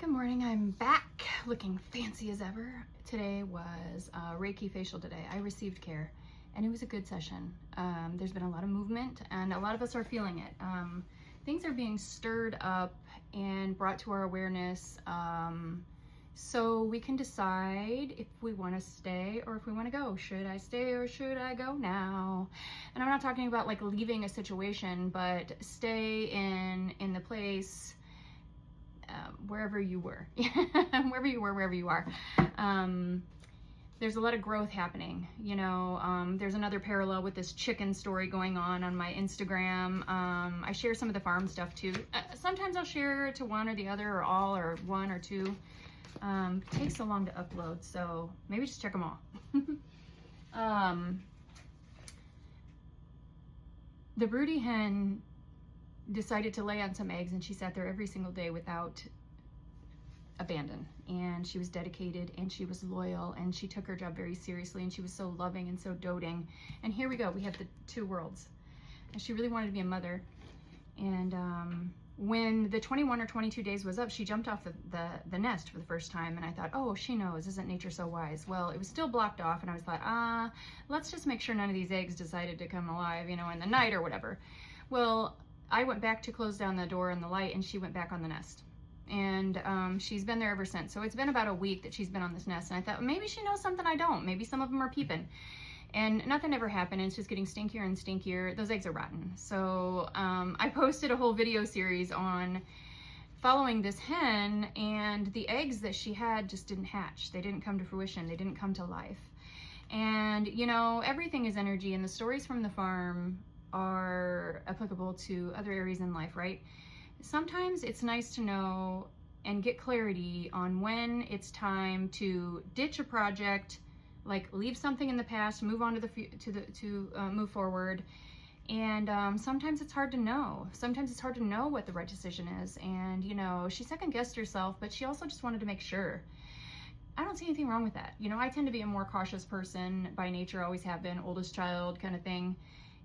Good morning, I'm back looking fancy as ever. Today was Reiki facial today. I received care and it was a good session. There's been a lot of movement and a lot of us are feeling it. Things are being stirred up and brought to our awareness so we can decide if we want to stay or if we want to go. Should I stay or should I go now? And I'm not talking about like leaving a situation, but stay in the place wherever you were, wherever you are. There's a lot of growth happening, you know. There's another parallel with this chicken story going on my Instagram. I share some of the farm stuff too. Sometimes I'll share to one or the other or all or one or two. It takes so long to upload, so maybe just check them all. The broody hen decided to lay on some eggs, and she sat there every single day without abandon, and she was dedicated and she was loyal and she took her job very seriously and she was so loving and so doting. And here we go, we have the two worlds, and she really wanted to be a mother. And when the 21 or 22 days was up, she jumped off the nest for the first time, and I thought, oh, she knows, isn't nature so wise? Well, it was still blocked off, and I was thought, let's just make sure none of these eggs decided to come alive, you know, in the night or whatever. Well, I went back to close down the door and the light, and she went back on the nest. And she's been there ever since. So it's been about a week that she's been on this nest, and I thought, well, maybe she knows something I don't. Maybe some of them are peeping. And nothing ever happened, and it's just getting stinkier and stinkier. Those eggs are rotten. So I posted a whole video series on following this hen, and the eggs that she had just didn't hatch. They didn't come to fruition. They didn't come to life. And, you know, everything is energy, and the stories from the farm are applicable to other areas in life, right? Sometimes it's nice to know and get clarity on when it's time to ditch a project, like leave something in the past, move on to move forward. And sometimes it's hard to know. Sometimes it's hard to know what the right decision is. And, you know, she second-guessed herself, but she also just wanted to make sure. I don't see anything wrong with that. You know, I tend to be a more cautious person by nature, always have been, oldest child kind of thing.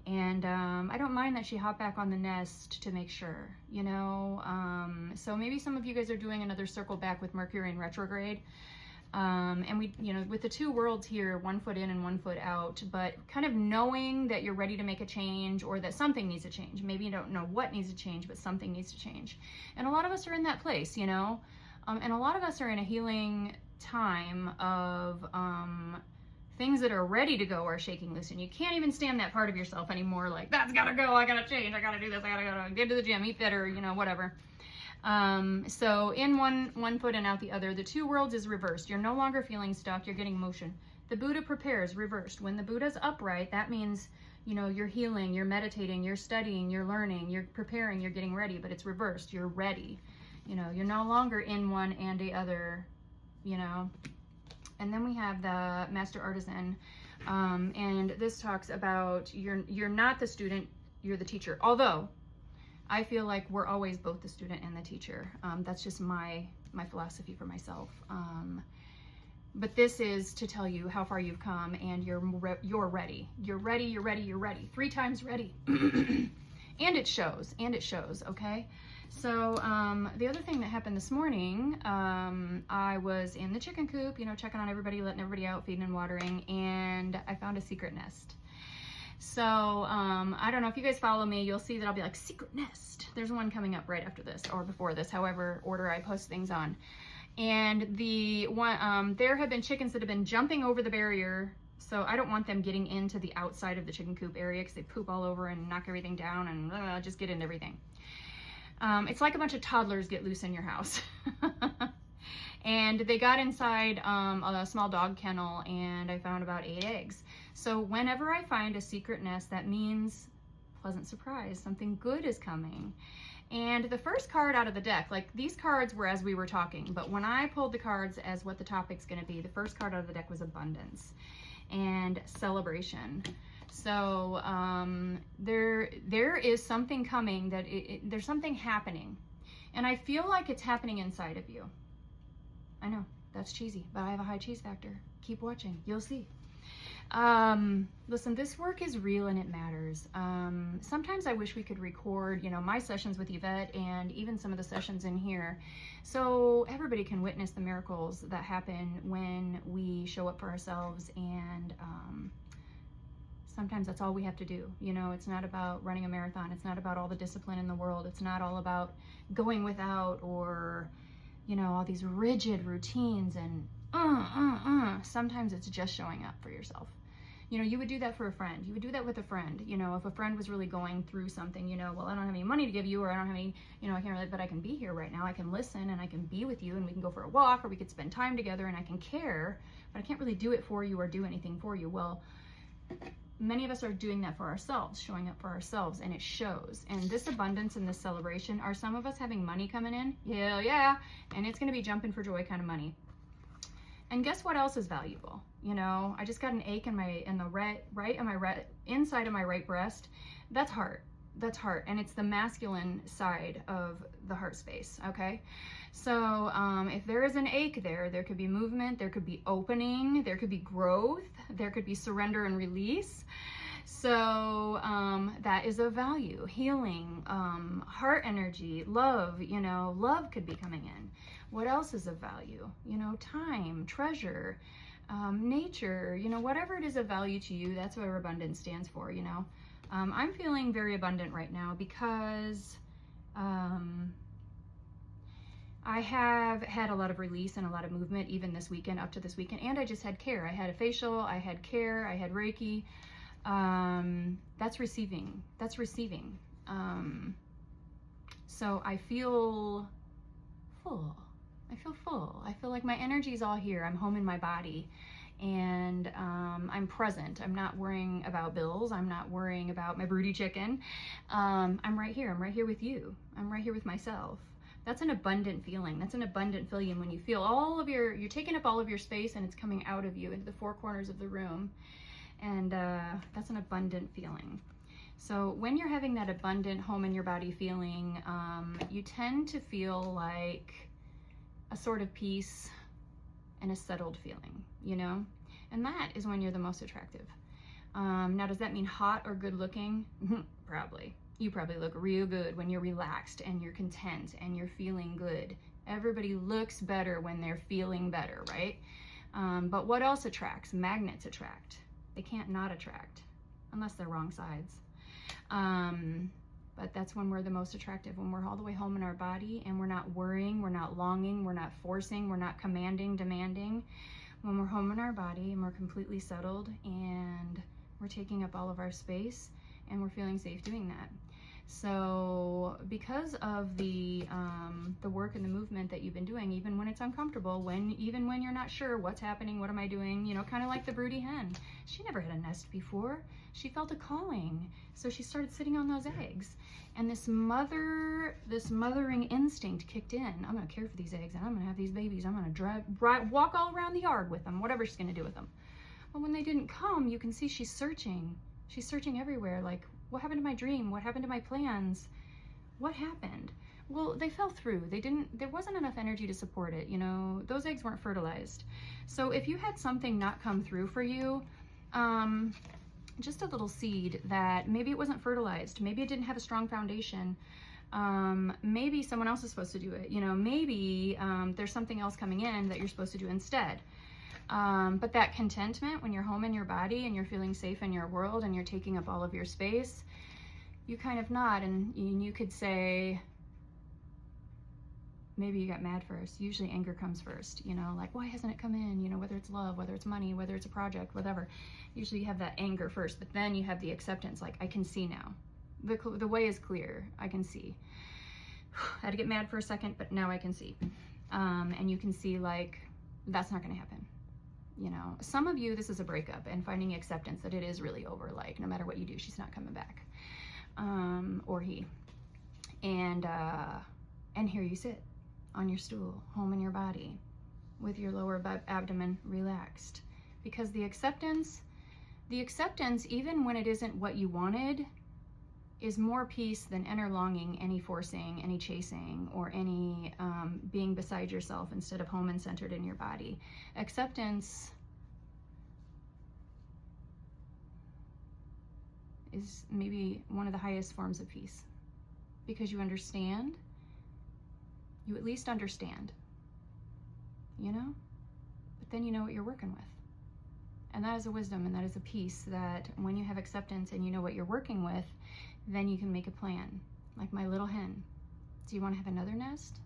And I don't mind that she hopped back on the nest to make sure, you know. So maybe some of you guys are doing another circle back with Mercury in retrograde. And we, you know, with the two worlds here, 1 foot in and 1 foot out, but kind of knowing that you're ready to make a change or that something needs to change. Maybe you don't know what needs to change, but something needs to change. And a lot of us are in that place, you know. And a lot of us are in a healing time of things that are ready to go are shaking loose, and you can't even stand that part of yourself anymore. Like, that's gotta go, I gotta change, I gotta do this, I gotta go get to the gym, eat better, you know, whatever. So in one foot and out the other, the two worlds is reversed. You're no longer feeling stuck, you're getting motion. The Buddha prepares, reversed. When the Buddha's upright, that means, you know, you're healing, you're meditating, you're studying, you're learning, you're preparing, you're getting ready. But it's reversed, you're ready. You know, you're no longer in one and the other, you know. And then we have the Master Artisan, and this talks about you're not the student, you're the teacher. Although I feel like we're always both the student and the teacher. That's just my philosophy for myself. But this is to tell you how far you've come, and you're ready. You're ready. You're ready. You're ready. 3 times ready. And it shows. And it shows. Okay. So the other thing that happened this morning, I was in the chicken coop, you know, checking on everybody, letting everybody out, feeding and watering, and I found a secret nest. So I don't know if you guys follow me, you'll see that I'll be like, secret nest. There's one coming up right after this or before this, however order I post things on. And the one, there have been chickens that have been jumping over the barrier. So I don't want them getting into the outside of the chicken coop area because they poop all over and knock everything down and just get into everything. It's like a bunch of toddlers get loose in your house. And they got inside a small dog kennel, and I found about 8 eggs. So whenever I find a secret nest, that means pleasant surprise, something good is coming. And the first card out of the deck, like these cards were as we were talking, but when I pulled the cards as what the topic's going to be, the first card out of the deck was abundance and celebration. So there is something coming, that there's something happening, and I feel like it's happening inside of you. I know that's cheesy, but I have a high cheese factor. Keep watching, you'll see. Listen, this work is real and it matters. Sometimes I wish we could record, you know, my sessions with Yvette and even some of the sessions in here, so everybody can witness the miracles that happen when we show up for ourselves. And sometimes that's all we have to do. You know, it's not about running a marathon. It's not about all the discipline in the world. It's not all about going without, or, you know, all these rigid routines and sometimes it's just showing up for yourself. You know, you would do that for a friend. You would do that with a friend. You know, if a friend was really going through something, you know, well, I don't have any money to give you, or I don't have any, you know, I can't really, but I can be here right now. I can listen and I can be with you, and we can go for a walk, or we could spend time together, and I can care, but I can't really do it for you or do anything for you. Well, many of us are doing that for ourselves, showing up for ourselves, and it shows. And this abundance and this celebration, are some of us having money coming in? Hell yeah. And it's going to be jumping for joy kind of money. And guess what else is valuable? You know, I just got an ache inside of my right breast. That's heart. That's heart. And it's the masculine side of the heart space. Okay. So, if there is an ache there could be movement, there could be opening, there could be growth, there could be surrender and release. So, that is of value. Healing, heart energy, love, you know, love could be coming in. What else is of value? You know, time, treasure, nature, you know, whatever it is of value to you, that's what abundance stands for, you know. I'm feeling very abundant right now because I have had a lot of release and a lot of movement even this weekend, up to this weekend, and I just had care. I had a facial, I had care, I had Reiki. That's receiving. That's receiving. So I feel full. I feel full. I feel like my energy is all here. I'm home in my body, and I'm present. I'm not worrying about bills. I'm not worrying about my broody chicken. I'm right here. I'm right here with you. I'm right here with myself. That's an abundant feeling. That's an abundant feeling when you feel all of you're taking up all of your space, and it's coming out of you into the four corners of the room. And that's an abundant feeling. So when you're having that abundant home in your body feeling, you tend to feel like a sort of peace and a settled feeling, you know? And that is when you're the most attractive. Now, does that mean hot or good looking? Probably. You probably look real good when you're relaxed and you're content and you're feeling good. Everybody looks better when they're feeling better, right? But what else attracts? Magnets attract. They can't not attract unless they're wrong sides. But that's when we're the most attractive, when we're all the way home in our body and we're not worrying, we're not longing, we're not forcing, we're not commanding, demanding. When we're home in our body and we're completely settled and we're taking up all of our space and we're feeling safe doing that. So because of the work and the movement that you've been doing, even when it's uncomfortable, even when you're not sure what's happening, what am I doing, you know, kind of like the broody hen. She never had a nest before. She felt a calling. So she started sitting on those eggs. And this mothering instinct kicked in. I'm going to care for these eggs, and I'm going to have these babies. I'm going to walk all around the yard with them, whatever she's going to do with them. But when they didn't come, you can see she's searching. She's searching everywhere, like, what happened to my dream? What happened to my plans? What happened? Well, they fell through. There wasn't enough energy to support it. You know, those eggs weren't fertilized. So if you had something not come through for you, just a little seed that maybe it wasn't fertilized, maybe it didn't have a strong foundation, maybe someone else is supposed to do it. You know, maybe there's something else coming in that you're supposed to do instead. But that contentment when you're home in your body and you're feeling safe in your world and you're taking up all of your space, you kind of nod and you could say, maybe you got mad first. Usually anger comes first, you know, like, why hasn't it come in? You know, whether it's love, whether it's money, whether it's a project, whatever. Usually you have that anger first, but then you have the acceptance, like, I can see now. The way is clear. I can see. I had to get mad for a second, but now I can see. And you can see, like, that's not going to happen. You know, some of you, this is a breakup and finding acceptance that it is really over, like, no matter what you do, she's not coming back. Or he. And here you sit on your stool, home in your body, with your lower abdomen relaxed. Because the acceptance, even when it isn't what you wanted, is more peace than inner longing, any forcing, any chasing, or any being beside yourself instead of home and centered in your body. Acceptance is maybe one of the highest forms of peace, because you understand, you at least understand, you know, but then you know what you're working with. And that is a wisdom, and that is a peace that when you have acceptance and you know what you're working with, then you can make a plan. Like my little hen. Do you want to have another nest?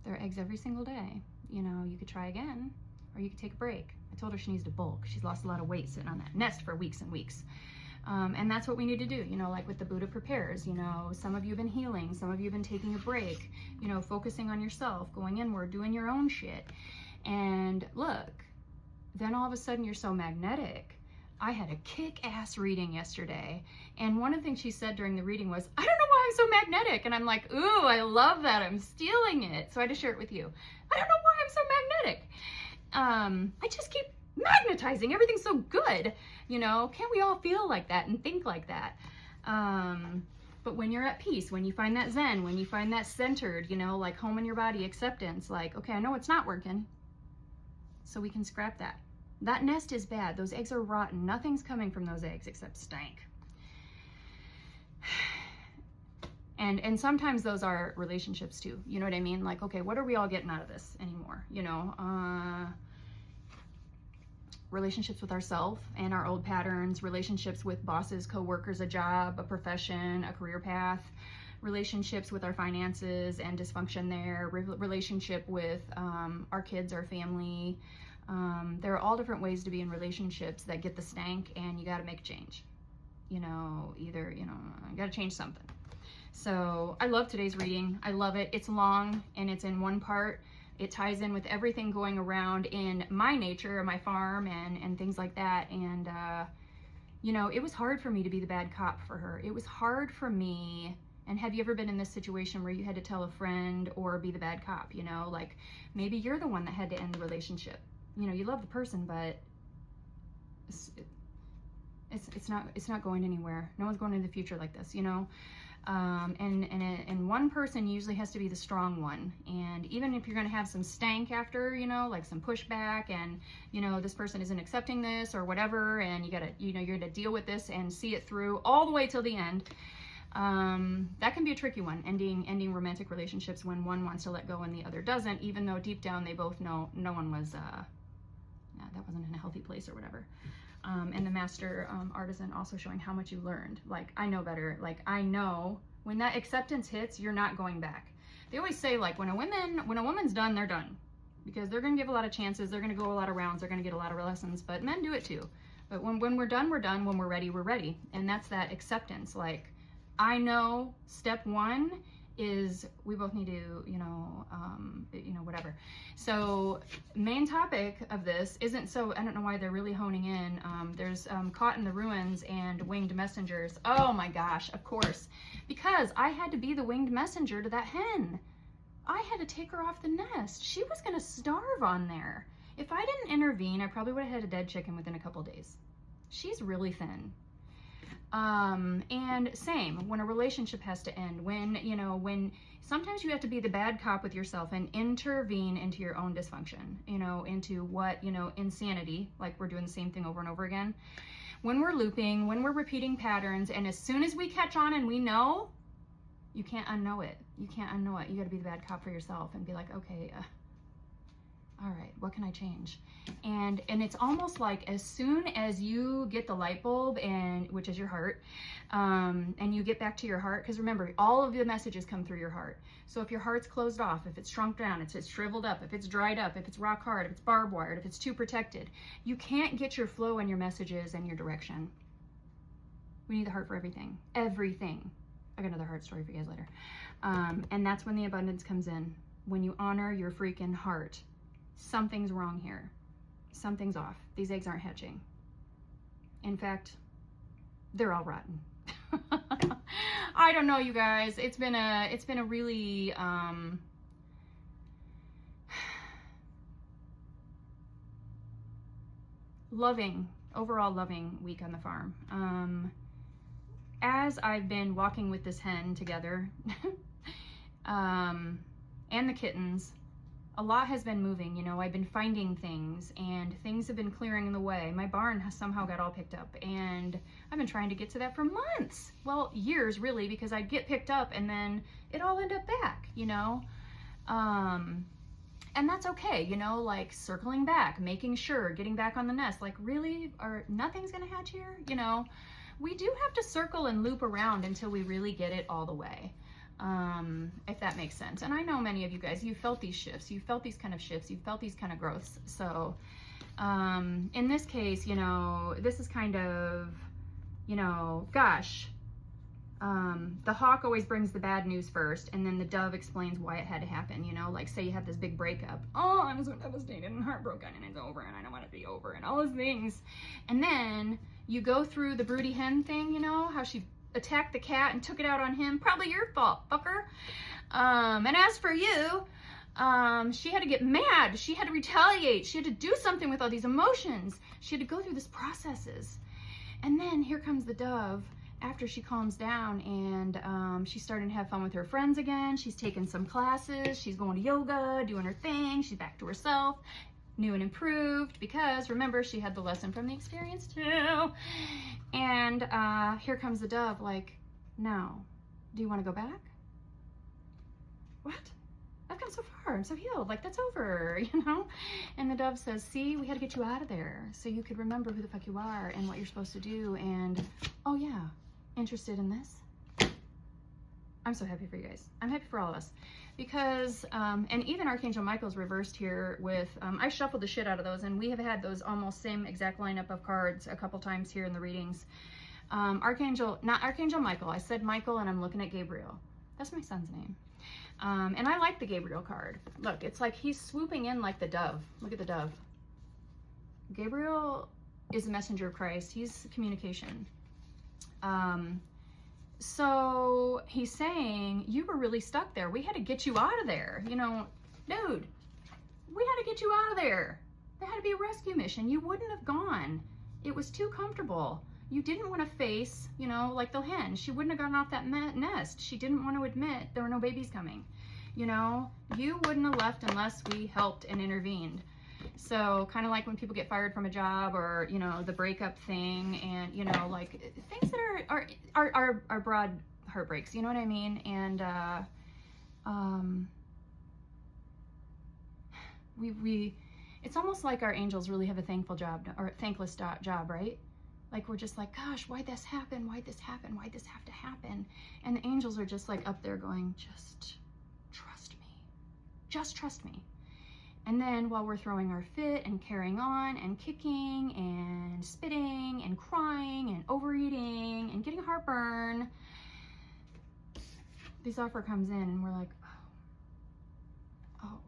There are eggs every single day. You know, you could try again, or you could take a break. I told her she needs to bulk. She's lost a lot of weight sitting on that nest for weeks and weeks. And that's what we need to do, you know, like with the Buddha prepares, you know, some of you have been healing, some of you have been taking a break, you know, focusing on yourself, going inward, doing your own shit. And look, then all of a sudden you're so magnetic. I had a kick-ass reading yesterday, and one of the things she said during the reading was, I don't know why I'm so magnetic. And I'm like, ooh, I love that. I'm stealing it. So I had to share it with you. I don't know why I'm so magnetic. I just keep magnetizing. Everything's so good. You know, can't we all feel like that and think like that? But when you're at peace, when you find that zen, when you find that centered, you know, like home in your body, acceptance, like, okay, I know it's not working, so we can scrap that. That nest is bad. Those eggs are rotten. Nothing's coming from those eggs except stank. And sometimes those are relationships too. You know what I mean? Like, okay, what are we all getting out of this anymore? You know, relationships with ourselves and our old patterns, relationships with bosses, co-workers, a job, a profession, a career path, relationships with our finances and dysfunction there, relationship with our kids, our family. There are all different ways to be in relationships that get the stank, and you got to make a change. You know, either, you know, I got to change something. So I love today's reading. I love it. It's long and it's in one part. It ties in with everything going around in my nature, my farm, and things like that. And, you know, it was hard for me to be the bad cop for her. It was hard for me. And have you ever been in this situation where you had to tell a friend or be the bad cop? You know, like maybe you're the one that had to end the relationship. You know, you love the person, but it's not going anywhere. No one's going into the future like this, you know. And one person usually has to be the strong one. And even if you're going to have some stank after, you know, like some pushback, and, you know, this person isn't accepting this or whatever, and you got to, you know, you're going to deal with this and see it through all the way till the end. That can be a tricky one, ending romantic relationships when one wants to let go and the other doesn't, even though deep down they both know no one was, that wasn't in a healthy place or whatever. And the master artisan also showing how much you learned. Like, I know better. Like, I know when that acceptance hits, you're not going back. They always say, like, when a woman's done, they're done, because they're going to give a lot of chances. They're going to go a lot of rounds. They're going to get a lot of lessons, but men do it too. But when we're done, we're done. When we're ready, we're ready. And that's that acceptance. Like, I know step one is we both need to, you know, whatever. So main topic of this isn't, so I don't know why they're really honing in. There's Caught in the Ruins and Winged Messengers. Oh my gosh, of course. Because I had to be the winged messenger to that hen. I had to take her off the nest. She was going to starve on there. If I didn't intervene, I probably would have had a dead chicken within a couple days. She's really thin. And same, when a relationship has to end, when sometimes you have to be the bad cop with yourself and intervene into your own dysfunction, you know, into what, you know, insanity, like we're doing the same thing over and over again. When we're looping, when we're repeating patterns, and as soon as we catch on and we know, you can't unknow it. You can't unknow it. You got to be the bad cop for yourself and be like, okay, all right, what can I change? And it's almost like as soon as you get the light bulb, and which is your heart, and you get back to your heart, because remember, all of the messages come through your heart. So if your heart's closed off, if it's shrunk down, if it's shriveled up, if it's dried up, if it's rock hard, if it's barbed wired, if it's too protected, you can't get your flow and your messages and your direction. We need the heart for everything. Everything. I got another heart story for you guys later. And that's when the abundance comes in. When you honor your freaking heart. Something's wrong here. Something's off. These eggs aren't hatching. In fact, they're all rotten. I don't know, you guys. It's been a really overall loving week on the farm. As I've been walking with this hen together, and the kittens, a lot has been moving, you know. I've been finding things, and things have been clearing the way. My barn has somehow got all picked up, and I've been trying to get to that for months. Well, years really, because I'd get picked up and then it all end up back, you know. And that's okay, you know, like circling back, making sure, getting back on the nest, like really, or nothing's gonna hatch here, you know. We do have to circle and loop around until we really get it all the way. If that makes sense. And I know many of you guys, you felt these shifts, you felt these kind of shifts, you felt these kind of growths. So, in this case, you know, this is kind of, you know, gosh, the hawk always brings the bad news first, and then the dove explains why it had to happen, you know, like say you have this big breakup. Oh, I'm so devastated and heartbroken and it's over and I don't want it to be over and all those things. And then you go through the broody hen thing, you know, how she attacked the cat and took it out on him. Probably your fault, fucker. And as for you, she had to get mad. She had to retaliate. She had to do something with all these emotions. She had to go through these processes. And then here comes the dove after she calms down, and she's starting to have fun with her friends again. She's taking some classes. She's going to yoga, doing her thing. She's back to herself, new and improved, because remember, she had the lesson from the experience too. And here comes the dove, like, no, do you want to go back? What? I've come so far, I'm so healed, like that's over, you know? And the dove says, see, we had to get you out of there so you could remember who the fuck you are and what you're supposed to do. And oh yeah, interested in this? I'm so happy for you guys. I'm happy for all of us. Because, and even Archangel Michael's reversed here with, I shuffled the shit out of those, and we have had those almost same exact lineup of cards a couple times here in the readings. Not Archangel Michael, I said Michael, and I'm looking at Gabriel. That's my son's name. And I like the Gabriel card. Look, it's like he's swooping in like the dove. Look at the dove. Gabriel is the messenger of Christ. He's communication. So he's saying, you were really stuck there. We had to get you out of there. You know, dude, we had to get you out of there. There had to be a rescue mission. You wouldn't have gone. It was too comfortable. You didn't want to face, you know, like the hen. She wouldn't have gotten off that nest. She didn't want to admit there were no babies coming. You know, you wouldn't have left unless we helped and intervened. So kind of like when people get fired from a job, or, you know, the breakup thing, and, you know, like things that are broad heartbreaks, you know what I mean? And it's almost like our angels really have a thankful job, or thankless job, right? Like we're just like, gosh, why'd this happen? Why'd this happen? Why'd this have to happen? And the angels are just like up there going, just trust me. Just trust me. And then while we're throwing our fit and carrying on and kicking and spitting and crying and overeating and getting heartburn, this offer comes in and we're like, oh,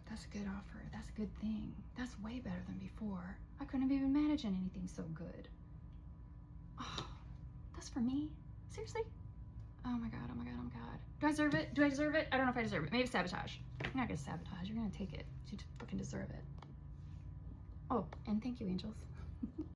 that's a good offer. That's a good thing. That's way better than before. I couldn't have even imagined anything so good. Oh, that's for me? Seriously? Oh my God, oh my God, oh my God. Do I deserve it? Do I deserve it? I don't know if I deserve it. Maybe it's sabotage. You're not gonna sabotage, you're gonna take it. You fucking deserve it. Oh, and thank you, angels.